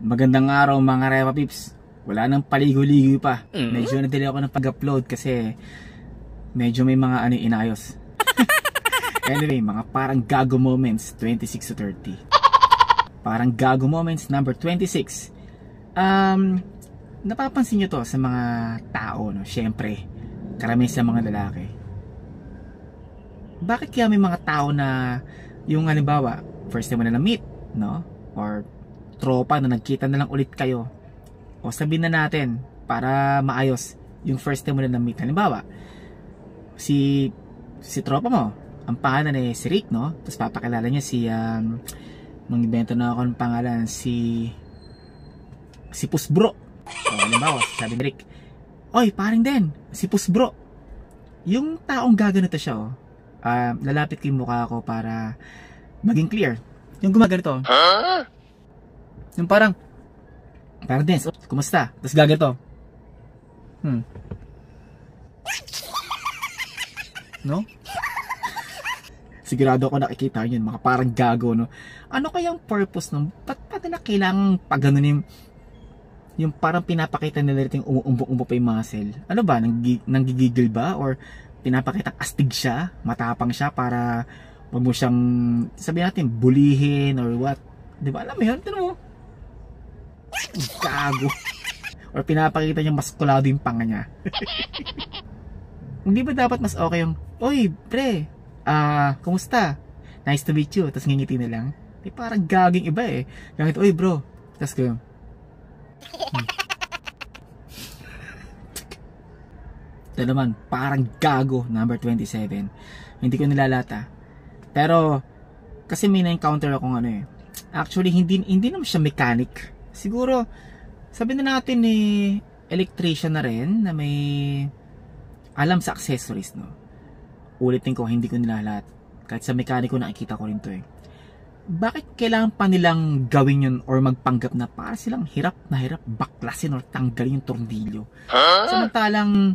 Magandang araw mga Repa Pips. Wala nang paligo-ligo pa. Medyo nadali ako ng pag-upload kasi medyo may mga inayos. Anyway, mga parang gago moments 26 to 30. Parang gago moments number 26. Napapansin nyo to sa mga tao, no? Syempre, karamihan sa mga lalaki. Bakit kaya may mga tao na yung halimbawa, first time mo na na-meet, no? Or tropa na nagkita na lang ulit kayo, o sabihin na natin para maayos yung first time mo na na-meet. Halimbawa, si tropa mo, ang pangalan eh si Rick, no? Tapos papakilala niya si nung ibento na ako ng pangalan, si Pusbro. O halimbawa, sabi ni Rick, oy, paring din, si Pusbro. Yung taong gaganito siya, lalapit ko yung mukha ko para maging clear. Yung gumaganito, yung parang Dance, kumusta? Tapos gaganito. No? Sigurado ako nakikita yun, mga parang gago, no? Ano kayang purpose nung, ba't nila kailangang pag ganun yung parang pinapakita nila rin yung umuumbo pa yung muscle? Ano ba? Nanggigigil ba? Or pinapakita astig siya, matapang siya para wag mo siyang, sabihin natin, bulihin or what? Di ba? Alam mo yun? Tignan mo. Gago. Or pinapakita niya maskulado yung panga niya. Hindi ba dapat mas okay yung, oy, pre, kumusta? Nice to meet you. Tapos ngingiti na lang. Parang gaging iba eh. Gagit, oy bro. Tapos ko, ito naman, parang gago, number 27. Hindi ko nilalata. Pero, kasi may na-encounter akong actually, hindi naman siya mechanic. Siguro, sabi na natin electrician na rin na may alam sa accessories, no? Ulitin ko, hindi ko nilalat. Kahit sa mekaniko nakikita ko rin to eh. Bakit kailangan pa nilang gawin yun or magpanggap na para silang hirap na hirap baklasin or tanggalin yung tornilyo? Samantalang,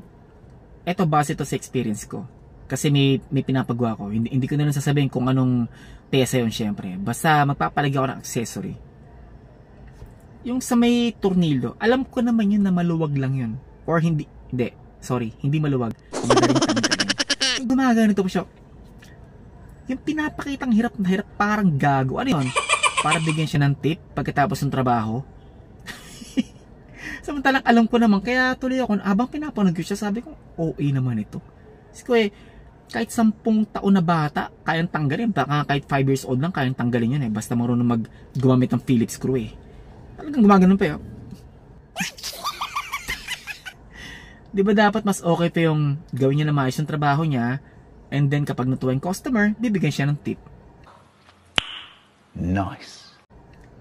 eto base to sa experience ko. Kasi may pinapagawa ko. Hindi ko na lang sasabihin kung anong pesa yun syempre. Basta magpapalagay ako ng accessory. Yung sa may tornilyo, alam ko naman yun na maluwag lang yun. Or hindi maluwag. Madaling tanggalin. Yung gumaganito po siya. Yung pinapakitang hirap na hirap, parang gago. Ano yun? Para bigyan siya ng tip pagkatapos ng trabaho. Samantalang alam ko naman, kaya tuloy ako, abang pinapanood ko siya, sabi ko, OA naman ito. Kasi ko kahit 10 taon na bata, kayang tanggalin. Baka kahit 5 years old lang, kayang tanggalin yun eh. Basta marunong gumamit ng Phillips screw eh. Talagang gumagano'n pa yun. Di ba dapat mas okay pa yung gawin niya na maayos yung trabaho niya, and then kapag natuwa yung customer, bibigyan siya ng tip. Nice.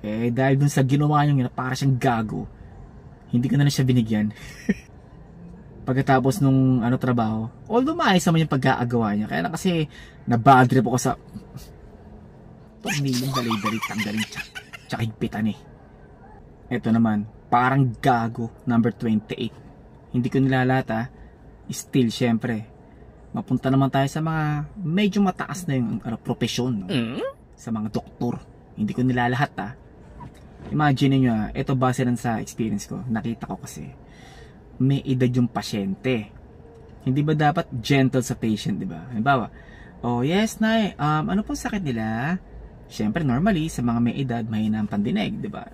Eh dahil dun sa ginawa niya na para siyang gago, hindi ko na siya binigyan. Pagkatapos nung trabaho, although maayos naman yung pag-aagawa niya, kaya na kasi nabad trip ako sa tornilyong dali-dali tanggalin tsaka higpitan eh. Ito naman, parang gago, number 28. Hindi ko nilalata, still syempre. Mapunta naman tayo sa mga medyo mataas na yung profesyon, no? Sa mga doktor. Hindi ko nilalahat Imagine niyo, ito base rin sa experience ko. Nakita ko kasi may edad yung pasyente. Hindi ba dapat gentle sa patient, di ba? Halimbawa, oh yes, nay, ano pong sakit nila? Syempre, normally, sa mga may edad, mahina ang pandinig, di ba?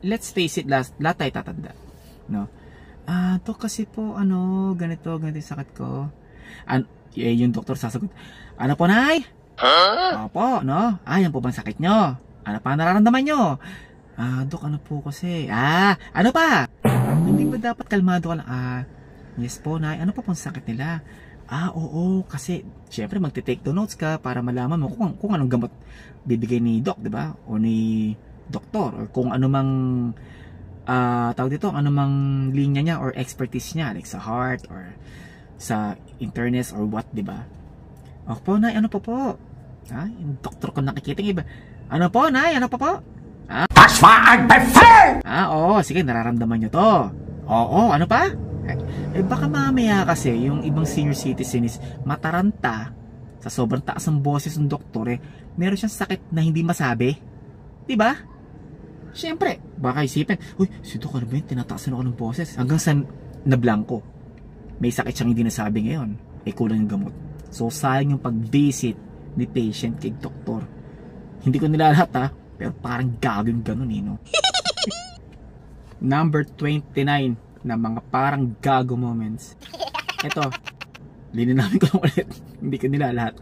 Let's face it, lahat tayo tatanda, no? To kasi po, ganito yung sakit ko. Yung doktor sasagot, ano po, nay? Opo, no? Yan po bang sakit nyo? Ano pa nararamdaman nyo? Dok, ano po kasi? Ano pa? Hindi ba dapat kalmado ka lang? Yes po, nay. Ano pa pong sakit nila? Oo, kasi syempre magte-take the notes ka para malaman mo kung anong gamot bibigay ni doc, di ba? O ni doktor, or kung ano mang tawag dito, ano mang linya niya or expertise niya, like sa heart or sa internist or what, di ba? Opo, nay, ano pa po? Yung doktor ko nakikita ng iba. Ano po, nay? Ano pa po? Das war ein Befehl! Oo, sige, nararamdaman nyo to. Oo, ano pa? Baka mamaya kasi yung ibang senior citizen is mataranta sa sobrang taas ng boses ng doktor meron siyang sakit na hindi masabi. Diba? Siyempre, baka isipin, uy, si Doc, ano ba yun? Tinataasan ako ng boses. Hanggang sa nablangko. May sakit siyang hindi nasabi ngayon. Kulang yung gamot. So, sayang yung pag-visit ni patient kay doktor. Hindi ko nilalahat ha, pero parang gago yung ganun no? Number 29 na mga parang gago moments. Ito, lininamin ko lang ulit. Hindi ko nilalahat.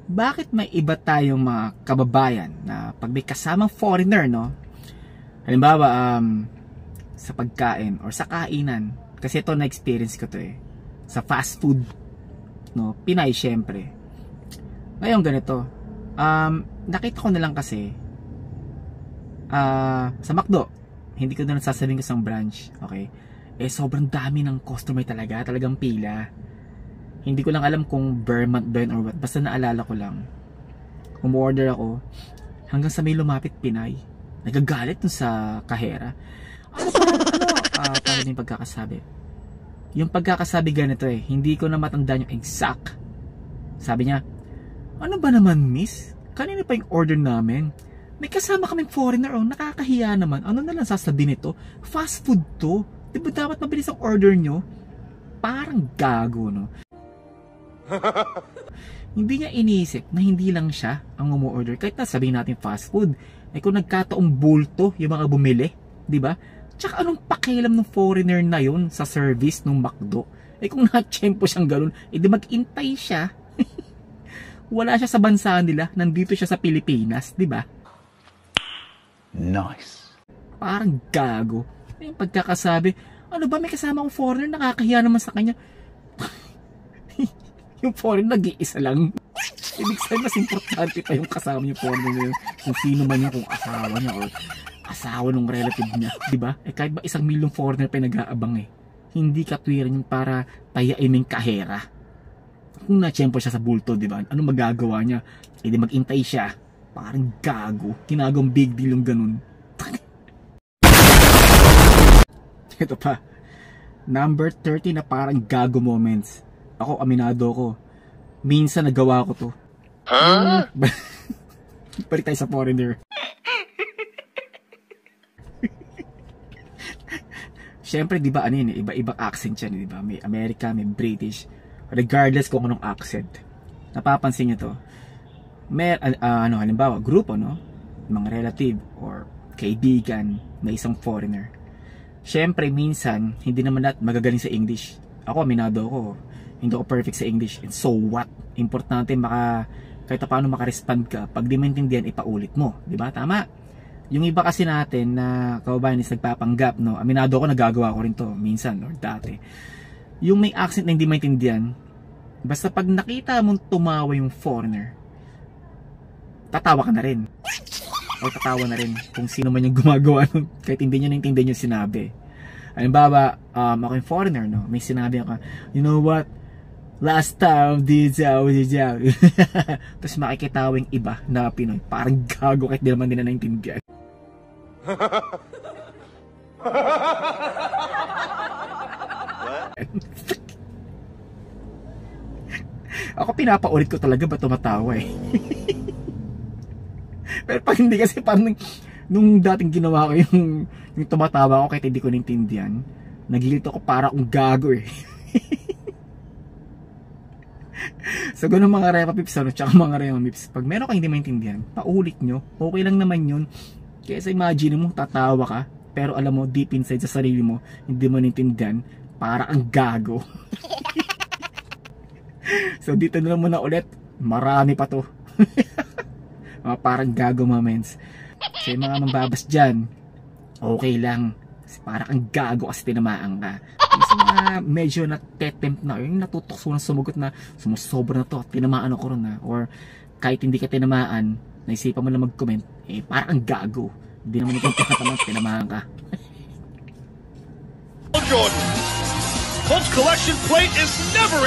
Bakit may iba tayong mga kababayan na pag may kasamang foreigner, no? Halimbawa, sa pagkain or sa kainan. Kasi ito na-experience ko to sa fast food, no? Pinay syempre. Ngayon ganito, nakita ko na lang kasi sa McDo, hindi ko na sasabihin ko sa branch, okay? Sobrang dami ng customer talagang pila. Hindi ko lang alam kung Vermont ba yun or what. Basta naalala ko lang. Umorder ako. Hanggang sa may lumapit Pinay. Nagagalit dun sa kahera. Paano yung pagkakasabi? Yung pagkakasabi ganito hindi ko na matandaan yung exact. Sabi niya, ano ba naman miss? Kanina pa yung order namin. May kasama kaming foreigner nakakahiya naman. Ano na lang sasabihin nito? Fast food to. Di ba dapat mabilis ang order nyo? Parang gago, no? Hindi niya iniisip na hindi lang siya ang umu-order. Kahit na sabihin natin fast food, kung nagkataong bulto yung mga bumili, di ba? Tsaka anong pakialam ng foreigner na yun sa service ng McDo? Kung na-tsempo siyang ganun, di mag-intay siya. Wala siya sa bansa nila, nandito siya sa Pilipinas, di ba? Nice. Parang gago. Yung pagkakasabi, ano ba may kasama akong foreigner, nakakahiya naman sa kanya. Yung foreigner nag-iisa lang. Ibig sabihin mas importante pa yung kasama yung foreigner kung sino man yung kung asawa niya or asawa ng relative niya, di ba? Kahit ba 1 milyong foreigner pa nag-aabang hindi katwiran yung para tayain yung kahera. Kung na-tsempo siya sa bulto, di ba? Ano magagawa niya? Di mag-intay siya. Parang gago. Ginagawang big deal yung ganun. Ito pa. Number 30 na parang gago moments. Ako, aminado ko. Minsan nagawa ko to. Huh? Balik tayo sa foreigner. Siyempre, di ba, iba-ibang accent yan, di ba? May America, may British. Regardless kung anong accent. Napapansin nyo to. May, halimbawa, grupo, no? Mga relative or kaibigan na isang foreigner. Siyempre, minsan, hindi naman lahat magagaling sa English. Ako, aminado ako. Hindi ako perfect sa English. And so what? Importante kahit paano makarespond ka. Pag di maintindihan, ipaulit mo. Diba? Tama. Yung iba kasi natin na kababayan is nagpapanggap, no? Aminado ako, nagagawa ko rin to. Minsan, or dati. Yung may accent na hindi maintindihan, basta pag nakita mong tumawa yung foreigner, tatawa ka na rin. O tatawa na rin kung sino man yung gumagawa nun, kahit hindi nyo naintindihan yung sinabi. Halimbawa, ako yung foreigner, no? May sinabi ako, you know what? Last time, tapos makikitawa yung iba na Pinoy. Parang gago kahit di naman nila naintindihan. Ako pinapaulit ko talaga ba tumatawa Pero pag hindi kasi parang nung dating ginawa ko yung tumatawa ako kahit hindi ko naintindihan, nagilito ko para akong gago So ganun mga Repa Pips tsaka mga Repa Pips, pag meron kang hindi maintindihan, paulit nyo, okay lang naman yun. Kaysa imagine mo tatawa ka pero alam mo deep inside sa sarili mo hindi mo naintindihan, para ang gago. So dito na lang muna ulit, marami pa to. Mga parang gago moments. Sa mga mambabas dyan, okay lang, kasi parang ang gago kasi tinamaan ka. Kasi mga medyo natetempt na, yung natutokso na sumagot na sumusobra na to, tinamaan ako ron or kahit hindi ka tinamaan, naisipan mo na mag-comment, parang ang gago. Hindi naman ikaw tinamaan ka. Jordan, Colts collection plate is never